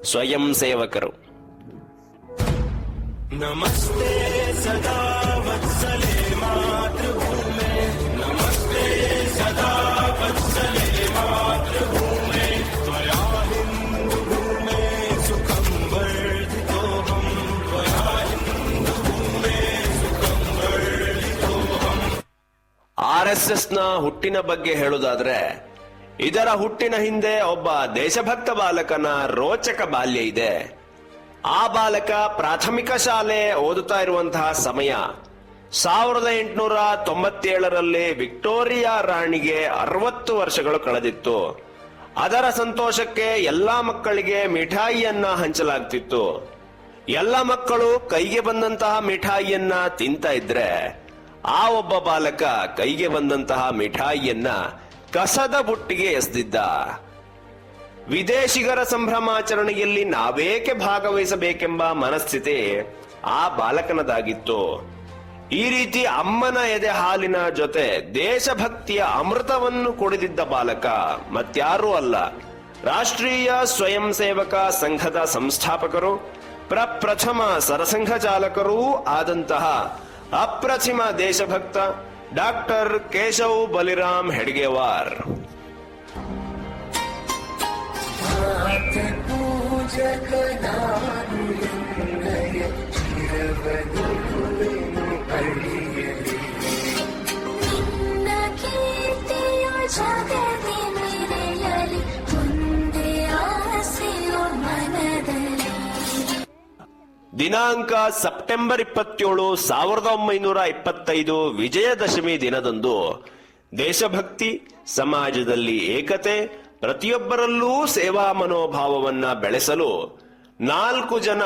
ಸ್ವಯಂ ಸೇವಕರು. ನಮಸ್ತೆ ಸದಾ ವತ್ಸಲೆ ಮಾತೃಭೂಮೆ, ನಮಸ್ತೆ ಸದಾ ವತ್ಸಲೆ ಮಾತೃಭೂಮೆ, ತ್ವಯಾ ಹಿಂದೂ ಭೂಮೆ ಸುಖಂ ವರ್ಧಿತೋಹಂ, ತ್ವಯಾ ಹಿಂದೂ ಭೂಮೆ ಸುಖಂ ವರ್ಧಿತೋಹಂ. RSS ನ ಹುಟ್ಟಿನ ಬಗ್ಗೆ ಹೇಳುವುದಾದ್ರೆ, ಇದರ ಹುಟ್ಟಿನ ಹಿಂದೆ ಒಬ್ಬ ದೇಶಭಕ್ತ ಬಾಲಕನ ರೋಚಕ ಬಾಲ್ಯ ಇದೆ. ಆ ಬಾಲಕ ಪ್ರಾಥಮಿಕ ಶಾಲೆ ಓದುತ್ತಾ ಇರುವಂತಹ ಸಮಯ 1897ರಲ್ಲಿ ವಿಕ್ಟೋರಿಯಾ ರಾಣಿಗೆ 60 ವರ್ಷಗಳು ಕಳೆದಿತ್ತು. ಅದರ ಸಂತೋಷಕ್ಕೆ ಎಲ್ಲಾ ಮಕ್ಕಳಿಗೆ ಮಿಠಾಯಿಯನ್ನ ಹಂಚಲಾಗ್ತಿತ್ತು. ಎಲ್ಲ ಮಕ್ಕಳು ಕೈಗೆ ಬಂದಂತಹ ಮಿಠಾಯಿಯನ್ನ ತಿಂತ ಇದ್ರೆ, ಆ ಒಬ್ಬ ಬಾಲಕ ಕೈಗೆ ಬಂದಂತಹ ಮಿಠಾಯಿಯನ್ನ ಕಸದ ಬುಟ್ಟಿಗೆ ಎಸೆದಿದ್ದ. ವಿದೇಶಿಗರ ಸಂಭ್ರಮಾಚರಣೆಯಲ್ಲಿ ನಾವೇಕೆ ಭಾಗವಹಿಸಬೇಕೆಂಬ ಮನಸ್ಥಿತಿ ಆ ಬಾಲಕನದಾಗಿತ್ತು. ಈ ರೀತಿ ಅಮ್ಮನ ಎದೆ ಹಾಲಿನ ಜೊತೆ ದೇಶಭಕ್ತಿಯ ಅಮೃತವನ್ನು ಕುಡಿದಿದ್ದ ಬಾಲಕ ಮತ್ಯಾರೂ ಅಲ್ಲ, ರಾಷ್ಟ್ರೀಯ ಸ್ವಯಂ ಸೇವಕ ಸಂಘದ ಸಂಸ್ಥಾಪಕರು, ಪ್ರಪ್ರಥಮ ಸರಸಂಘ ಚಾಲಕರೂ ಆದಂತಹ ಅಪ್ರತಿಮ ದೇಶಭಕ್ತ ಡಾಕ್ಟರ್ ಕೇಶವ್ ಬಲಿರಾಮ್ ಹೆಡ್ಗೇವಾರ್. ದಿನಾಂಕ ಸೆಪ್ಟೆಂಬರ್ 27, 1925 ವಿಜಯದಶಮಿ ದಿನದಂದು ದೇಶಭಕ್ತಿ, ಸಮಾಜದಲ್ಲಿ ಏಕತೆ, ಪ್ರತಿಯೊಬ್ಬರಲ್ಲೂ ಸೇವಾ ಮನೋಭಾವವನ್ನ ಬೆಳೆಸಲು 4 ಜನ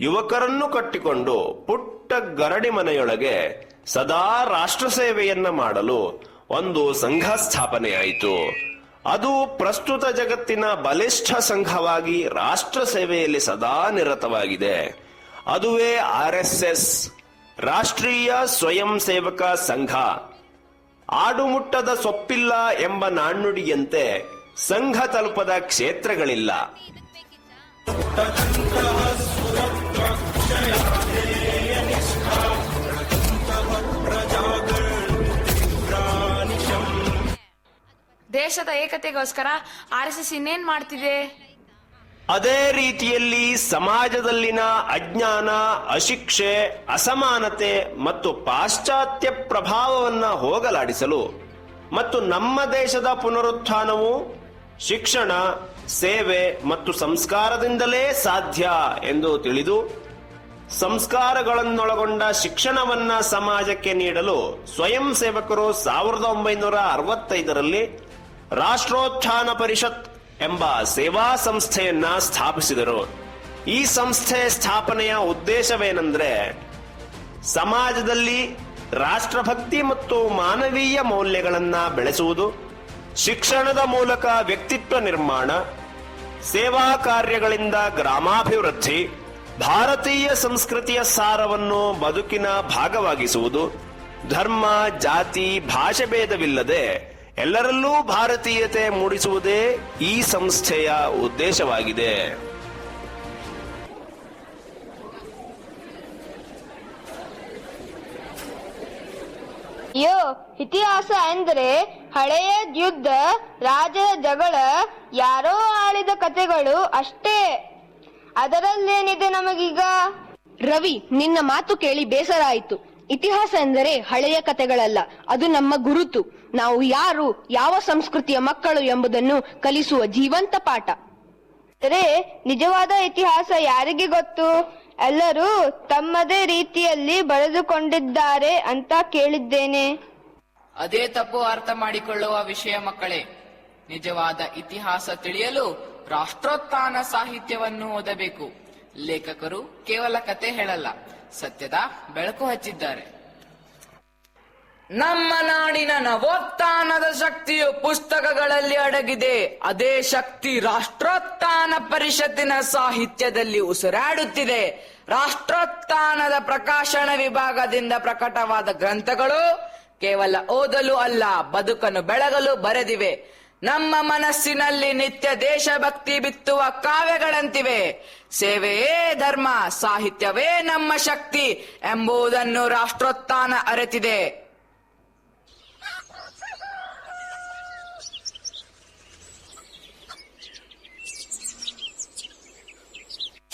ಯುವಕರನ್ನು ಕಟ್ಟಿಕೊಂಡು ಪುಟ್ಟ ಗರಡಿ ಮನೆಯೊಳಗೆ ಸದಾ ರಾಷ್ಟ್ರ ಸೇವೆಯನ್ನ ಮಾಡಲು ಒಂದು ಸಂಘ ಸ್ಥಾಪನೆಯಾಯಿತು. ಅದು ಪ್ರಸ್ತುತ ಜಗತ್ತಿನ ಬಲಿಷ್ಠ ಸಂಘವಾಗಿ ರಾಷ್ಟ್ರ ಸೇವೆಯಲ್ಲಿ ಸದಾ ನಿರತವಾಗಿದೆ. ಅದುವೇ RSS, ರಾಷ್ಟ್ರೀಯ ಸ್ವಯಂ ಸೇವಕ ಸಂಘ. ಆಡುಮುಟ್ಟದ ಸೊಪ್ಪಿಲ್ಲ ಎಂಬ ನಾಣ್ಣುಡಿಯಂತೆ ಸಂಘ ತಲುಪದ ಕ್ಷೇತ್ರಗಳಿಲ್ಲ. ದೇಶದ ಏಕತೆಗೋಸ್ಕರ RSS ಇನ್ನೇನ್ ಮಾಡ್ತಿದೆ? ಅದೇ ರೀತಿಯಲ್ಲಿ ಸಮಾಜದಲ್ಲಿನ ಅಜ್ಞಾನ, ಅಶಿಕ್ಷೆ, ಅಸಮಾನತೆ ಮತ್ತು ಪಾಶ್ಚಾತ್ಯ ಪ್ರಭಾವವನ್ನ ಹೋಗಲಾಡಿಸಲು ಮತ್ತು ನಮ್ಮ ದೇಶದ ಪುನರುತ್ಥಾನವು ಶಿಕ್ಷಣ, ಸೇವೆ ಮತ್ತು ಸಂಸ್ಕಾರದಿಂದಲೇ ಸಾಧ್ಯ ಎಂದು ತಿಳಿದು ಸಂಸ್ಕಾರಗಳನ್ನೊಳಗೊಂಡ ಶಿಕ್ಷಣವನ್ನ ಸಮಾಜಕ್ಕೆ ನೀಡಲು ಸ್ವಯಂ ಸೇವಕರು 1965ರಲ್ಲಿ ರಾಷ್ಟ್ರೋತ್ಥಾನ ಪರಿಷತ್ ಎಂಬ ಸೇವಾ ಸಂಸ್ಥೆಯನ್ನ ಸ್ಥಾಪಿಸಿದರು. ಈ ಸಂಸ್ಥೆ ಸ್ಥಾಪನೆಯ ಉದ್ದೇಶವೇನೆಂದ್ರೆ, ಸಮಾಜದಲ್ಲಿ ರಾಷ್ಟ್ರಭಕ್ತಿ ಮತ್ತು ಮಾನವೀಯ ಮೌಲ್ಯಗಳನ್ನ ಬೆಳೆಸುವುದು, ಶಿಕ್ಷಣದ ಮೂಲಕ ವ್ಯಕ್ತಿತ್ವ ನಿರ್ಮಾಣ, ಸೇವಾ ಕಾರ್ಯಗಳಿಂದ ಗ್ರಾಮಾಭಿವೃದ್ಧಿ, ಭಾರತೀಯ ಸಂಸ್ಕೃತಿಯ ಸಾರವನ್ನು ಬದುಕಿನ ಭಾಗವಾಗಿಸುವುದು, ಧರ್ಮ, ಜಾತಿ, ಭಾಷೆ ಭೇದವಿಲ್ಲದೆ ಎಲ್ಲರಲ್ಲೂ ಭಾರತೀಯತೆ ಮೂಡಿಸುವುದೇ ಈ ಸಂಸ್ಥೆಯ ಉದ್ದೇಶವಾಗಿದೆ. ಇತಿಹಾಸ ಎಂದರೆ ಹಳೆಯ ಯುದ್ಧ, ರಾಜರ ಜಗಳ, ಯಾರೋ ಆಳಿದ ಕಥೆಗಳು ಅಷ್ಟೇ. ಅದರಲ್ಲೇನಿದೆ ನಮಗೀಗ? ರವಿ, ನಿನ್ನ ಮಾತು ಕೇಳಿ ಬೇಸರ ಆಯಿತು. ಇತಿಹಾಸ ಎಂದರೆ ಹಳೆಯ ಕಥೆಗಳಲ್ಲ, ಅದು ನಮ್ಮ ಗುರುತು. ನಾವು ಯಾರು, ಯಾವ ಸಂಸ್ಕೃತಿಯ ಮಕ್ಕಳು ಎಂಬುದನ್ನು ಕಲಿಸುವ ಜೀವಂತ ಪಾಠ. ನಿಜವಾದ ಇತಿಹಾಸ ಯಾರಿಗೆ ಗೊತ್ತು? ಎಲ್ಲರೂ ತಮ್ಮದೇ ರೀತಿಯಲ್ಲಿ ಬರೆದುಕೊಂಡಿದ್ದಾರೆ ಅಂತ ಕೇಳಿದ್ದೇನೆ. ಅದೇ ತಪ್ಪು ಅರ್ಥ ಮಾಡಿಕೊಳ್ಳುವ ವಿಷಯ ಮಕ್ಕಳೇ. ನಿಜವಾದ ಇತಿಹಾಸ ತಿಳಿಯಲು ರಾಷ್ಟ್ರೋತ್ಥಾನ ಸಾಹಿತ್ಯವನ್ನು ಓದಬೇಕು. ಲೇಖಕರು ಕೇವಲ ಕತೆ ಹೇಳಲ್ಲ, ಸತ್ಯದ ಬೆಳಕು ಹಚ್ಚಿದ್ದಾರೆ. ನಮ್ಮ ನಾಡಿನ ನವೋತ್ಥಾನದ ಶಕ್ತಿಯು ಪುಸ್ತಕಗಳಲ್ಲಿ ಅಡಗಿದೆ. ಅದೇ ಶಕ್ತಿ ರಾಷ್ಟ್ರೋತ್ಥಾನ ಪರಿಷತ್ತಿನ ಸಾಹಿತ್ಯದಲ್ಲಿ ಉಸಿರಾಡುತ್ತಿದೆ. ರಾಷ್ಟ್ರೋತ್ಥಾನದ ಪ್ರಕಾಶನ ವಿಭಾಗದಿಂದ ಪ್ರಕಟವಾದ ಗ್ರಂಥಗಳು ಕೇವಲ ಓದಲು ಅಲ್ಲ, ಬದುಕನ್ನು ಬೆಳಗಲು ಬರೆದಿವೆ. ನಮ್ಮ ಮನಸ್ಸಿನಲ್ಲಿ ನಿತ್ಯ ದೇಶಭಕ್ತಿ ಬಿತ್ತುವ ಕಾವ್ಯಗಳಂತಿವೆ. ಸೇವೆಯೇ ಧರ್ಮ, ಸಾಹಿತ್ಯವೇ ನಮ್ಮ ಶಕ್ತಿ ಎಂಬುದನ್ನು ರಾಷ್ಟ್ರೋತ್ಥಾನ ಅರಿತಿದೆ.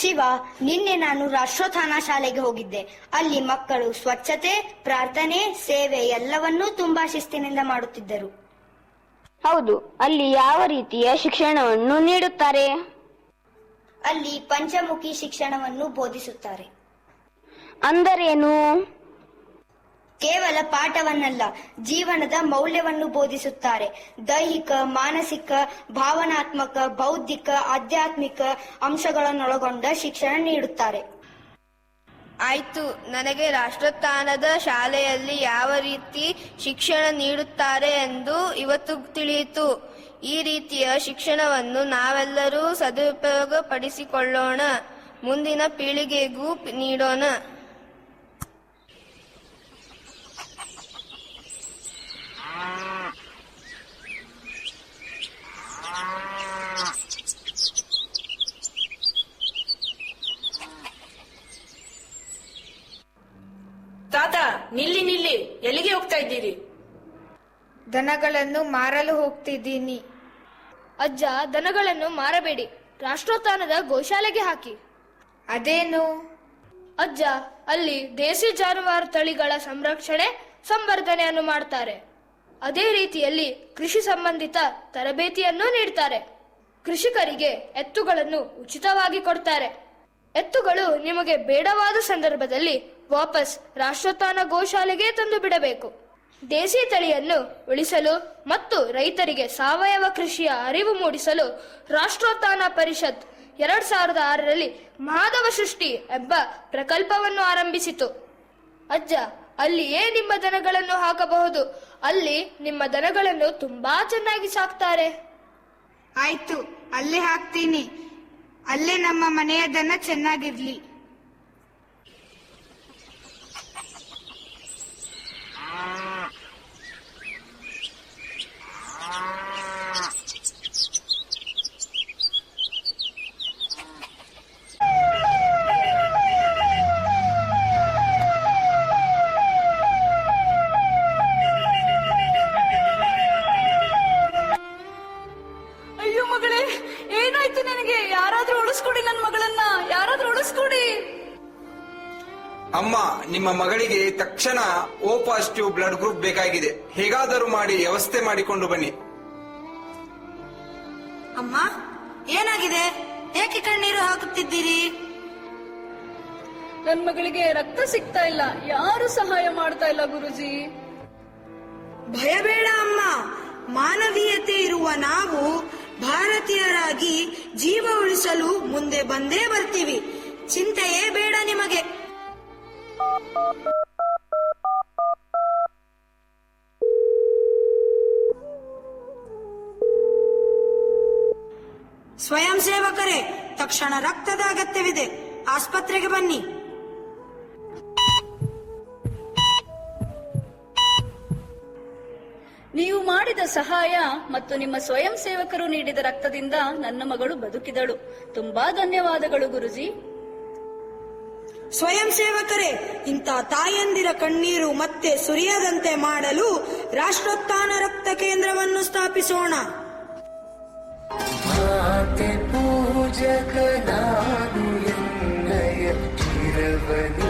ಶಿವ, ನಿನ್ನೆ ನಾನು ರಾಷ್ಟ್ರೋತ್ಥಾನ ಶಾಲೆಗೆ ಹೋಗಿದ್ದೆ. ಅಲ್ಲಿ ಮಕ್ಕಳು ಸ್ವಚ್ಛತೆ, ಪ್ರಾರ್ಥನೆ, ಸೇವೆ ಎಲ್ಲವನ್ನೂ ತುಂಬಾ ಶಿಸ್ತಿನಿಂದ ಮಾಡುತ್ತಿದ್ದರು. ಹೌದು, ಅಲ್ಲಿ ಯಾವ ರೀತಿಯ ಶಿಕ್ಷಣವನ್ನು ನೀಡುತ್ತಾರೆ? ಅಲ್ಲಿ ಪಂಚಮುಖಿ ಶಿಕ್ಷಣವನ್ನು ಬೋಧಿಸುತ್ತಾರೆ. ಅಂದರೇನು? ಕೇವಲ ಪಾಠವನ್ನಲ್ಲ, ಜೀವನದ ಮೌಲ್ಯವನ್ನು ಬೋಧಿಸುತ್ತಾರೆ. ದೈಹಿಕ, ಮಾನಸಿಕ, ಭಾವನಾತ್ಮಕ, ಬೌದ್ಧಿಕ, ಆಧ್ಯಾತ್ಮಿಕ ಅಂಶಗಳನ್ನೊಳಗೊಂಡ ಶಿಕ್ಷಣ ನೀಡುತ್ತಾರೆ. ಆಯ್ತು, ನನಗೆ ರಾಷ್ಟ್ರೋತ್ಥಾನದ ಶಾಲೆಯಲ್ಲಿ ಯಾವ ರೀತಿ ಶಿಕ್ಷಣ ನೀಡುತ್ತಾರೆ ಎಂದು ಇವತ್ತು ತಿಳಿಯಿತು. ಈ ರೀತಿಯ ಶಿಕ್ಷಣವನ್ನು ನಾವೆಲ್ಲರೂ ಸದುಪಯೋಗಪಡಿಸಿಕೊಳ್ಳೋಣ, ಮುಂದಿನ ಪೀಳಿಗೆಗೂ ನೀಡೋಣ. ತಾತ, ನಿಲ್ಲಿ, ಎಲ್ಲಿಗೆ ಹೋಗ್ತಾ ಇದ್ದೀರಿ? ದನಗಳನ್ನು ಮಾರಲು ಹೋಗ್ತಿದ್ದೀನಿ. ಅಜ್ಜ, ದನಗಳನ್ನು ಮಾರಬೇಡಿ, ರಾಷ್ಟ್ರೋತ್ಥಾನದ ಗೋಶಾಲೆಗೆ ಹಾಕಿ. ಅದೇನು? ಅಜ್ಜ, ಅಲ್ಲಿ ದೇಸಿ ಜಾನುವಾರು ತಳಿಗಳ ಸಂರಕ್ಷಣೆ, ಸಂವರ್ಧನೆಯನ್ನು ಮಾಡ್ತಾರೆ. ಅದೇ ರೀತಿಯಲ್ಲಿ ಕೃಷಿ ಸಂಬಂಧಿತ ತರಬೇತಿಯನ್ನು ನೀಡ್ತಾರೆ. ಕೃಷಿಕರಿಗೆ ಎತ್ತುಗಳನ್ನು ಉಚಿತವಾಗಿ ಕೊಡ್ತಾರೆ. ಎತ್ತುಗಳು ನಿಮಗೆ ಬೇಡವಾದ ಸಂದರ್ಭದಲ್ಲಿ ವಾಪಸ್ ರಾಷ್ಟ್ರೋತ್ಥಾನ ಗೋಶಾಲೆಗೆ ತಂದು ಬಿಡಬೇಕು. ದೇಸಿ ತಳಿಯನ್ನು ಉಳಿಸಲು ಮತ್ತು ರೈತರಿಗೆ ಸಾವಯವ ಕೃಷಿಯ ಅರಿವು ಮೂಡಿಸಲು ರಾಷ್ಟ್ರೋತ್ಥಾನ ಪರಿಷತ್ 2006ರಲ್ಲಿ ಮಾಧವ ಸೃಷ್ಟಿ ಎಂಬ ಪ್ರಕಲ್ಪವನ್ನು ಆರಂಭಿಸಿತು. ಅಜ್ಜ, ಅಲ್ಲಿಯೇ ನಿಮ್ಮ ದನಗಳನ್ನು ಹಾಕಬಹುದು. ಅಲ್ಲಿ ನಿಮ್ಮ ದನಗಳನ್ನು ತುಂಬಾ ಚೆನ್ನಾಗಿ ಸಾಕ್ತಾರೆ. ಆಯ್ತು, ಅಲ್ಲೇ ಹಾಕ್ತೀನಿ. ಅಲ್ಲೇ ನಮ್ಮ ಮನೆಯ ದನ ಚೆನ್ನಾಗಿರ್ಲಿ. ಅಯ್ಯೋ ಮಗಳೇ, ಏನಾಯ್ತು ನಿನಗೆ? ಯಾರಾದ್ರೂ ಉಳಿಸ್ಕೊಡಿ ನನ್ನ ಮಗಳನ್ನ, ಯಾರಾದ್ರೂ ಉಳಿಸ್ಕೊಡಿ. ಅಮ್ಮ, ನಿಮ್ಮ ಮಗಳಿಗೆ ತಕ್ಷಣ ಓ ಪಾಸಿಟಿವ್ ಬ್ಲಡ್ ಗ್ರೂಪ್ ಬೇಕಾಗಿದೆ. ಹೇಗಾದರೂ ಮಾಡಿ ವ್ಯವಸ್ಥೆ ಮಾಡಿಕೊಂಡು ಬನ್ನಿ. ಅಮ್ಮ, ಏನಾಗಿದೆ? ಏಕೆ ಕಣ್ಣೀರು ಹಾಕುತ್ತಿದ್ದೀರಿ? ನನ್ ಮಗಳಿಗೆ ರಕ್ತ ಸಿಗ್ತಾ ಇಲ್ಲ, ಯಾರು ಸಹಾಯ ಮಾಡ್ತಾ ಇಲ್ಲ ಗುರುಜಿ. ಭಯಬೇಡ ಅಮ್ಮ, ಮಾನವೀಯತೆ ಇರುವ ನಾವು ಭಾರತೀಯರಾಗಿ ಜೀವ ಉಳಿಸಲು ಮುಂದೆ ಬಂದೇ ಬರ್ತೀವಿ. ಚಿಂತೆಯೇ ಬೇಡ ನಿಮಗೆ. ಸ್ವಯಂ ಸೇವಕರೇ, ತಕ್ಷಣ ರಕ್ತದ ಅಗತ್ಯವಿದೆ, ಆಸ್ಪತ್ರೆಗೆ ಬನ್ನಿ. ನೀವು ಮಾಡಿದ ಸಹಾಯ ಮತ್ತು ನಿಮ್ಮ ಸ್ವಯಂ ಸೇವಕರು ನೀಡಿದ ರಕ್ತದಿಂದ ನನ್ನ ಮಗಳು ಬದುಕಿದಳು. ತುಂಬಾ ಧನ್ಯವಾದಗಳು ಗುರುಜಿ. ಸ್ವಯಂ ಸೇವಕರೇ, ಇಂಥ ತಾಯಂದಿರ ಕಣ್ಣೀರು ಮತ್ತೆ ಸುರಿಯದಂತೆ ಮಾಡಲು ರಾಷ್ಟ್ರೋತ್ಥಾನ ರಕ್ತ ಕೇಂದ್ರವನ್ನು ಸ್ಥಾಪಿಸೋಣ. ಮಾತೆ ಪೂಜಕ ನಾನು ಎನ್ನಯ ಚಿರವನಿ